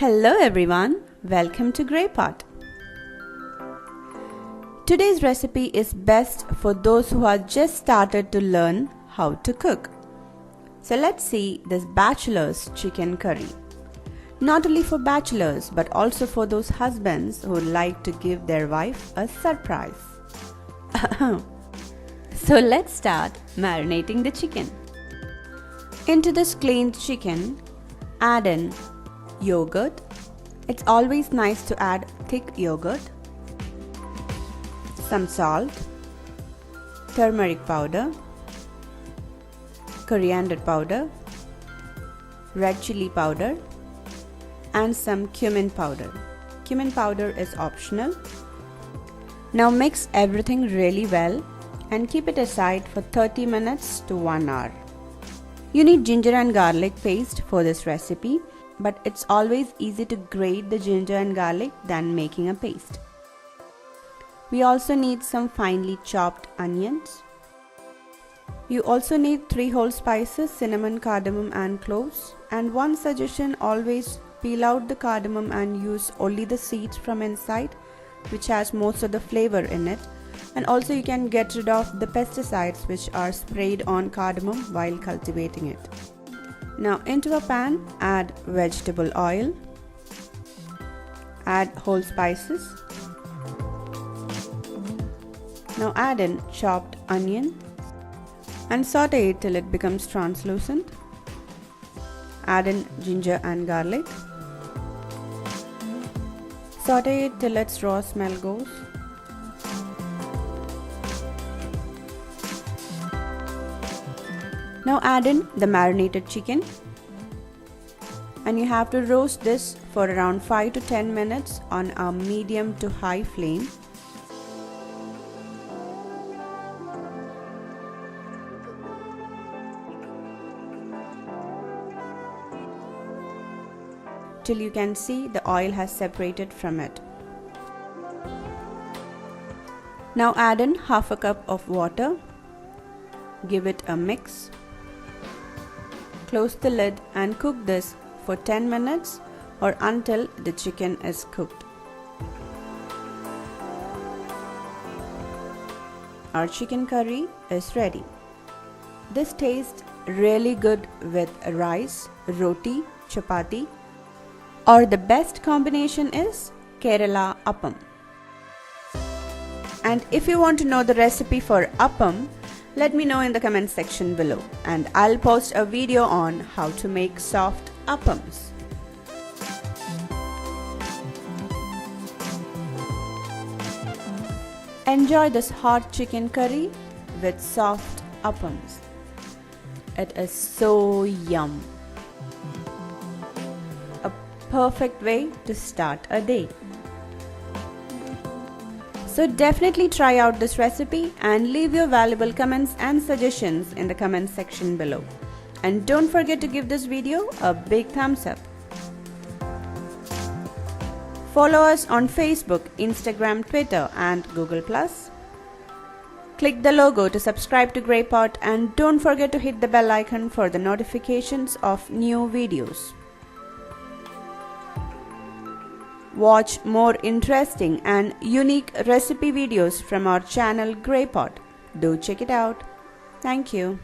Hello everyone, welcome to GreyPot. Today's recipe is best for those who have just started to learn how to cook. So let's see this bachelor's chicken curry. Not only for bachelors but also for those husbands who like to give their wife a surprise. So let's start marinating the chicken. Into this cleaned chicken, add in yogurt. It's always nice to add thick yogurt. Some salt, turmeric powder, coriander powder, red chili powder, and some cumin powder. Cumin powder is optional. Now mix everything really well and keep it aside for 30 minutes to 1 hour. You need ginger and garlic paste for this recipe, but it's always easy to grate the ginger and garlic than making a paste. We also need some finely chopped onions. You also need 3 whole spices, cinnamon, cardamom and cloves. And one suggestion, always peel out the cardamom and use only the seeds from inside, which has most of the flavor in it. And also you can get rid of the pesticides which are sprayed on cardamom while cultivating it. Now into a pan, add vegetable oil, add whole spices. Now add in chopped onion and saute it till it becomes translucent. Add in ginger and garlic. Saute it till its raw smell goes. Now add in the marinated chicken, and you have to roast this for around 5 to 10 minutes on a medium to high flame. Till you can see the oil has separated from it. Now add in half a cup of water. Give it a mix. Close the lid and cook this for 10 minutes or until the chicken is cooked. Our chicken curry is ready. This tastes really good with rice, roti, chapati, or the best combination is Kerala appam. And if you want to know the recipe for appam, let me know in the comment section below, and I'll post a video on how to make soft appams. Enjoy this hot chicken curry with soft appams. It is so yum. A perfect way to start a day. So definitely try out this recipe and leave your valuable comments and suggestions in the comment section below. And don't forget to give this video a big thumbs up. Follow us on Facebook, Instagram, Twitter and Google+. Click the logo to subscribe to GreyPot, and don't forget to hit the bell icon for the notifications of new videos. Watch more interesting and unique recipe videos from our channel GreyPot. Do check it out. Thank you.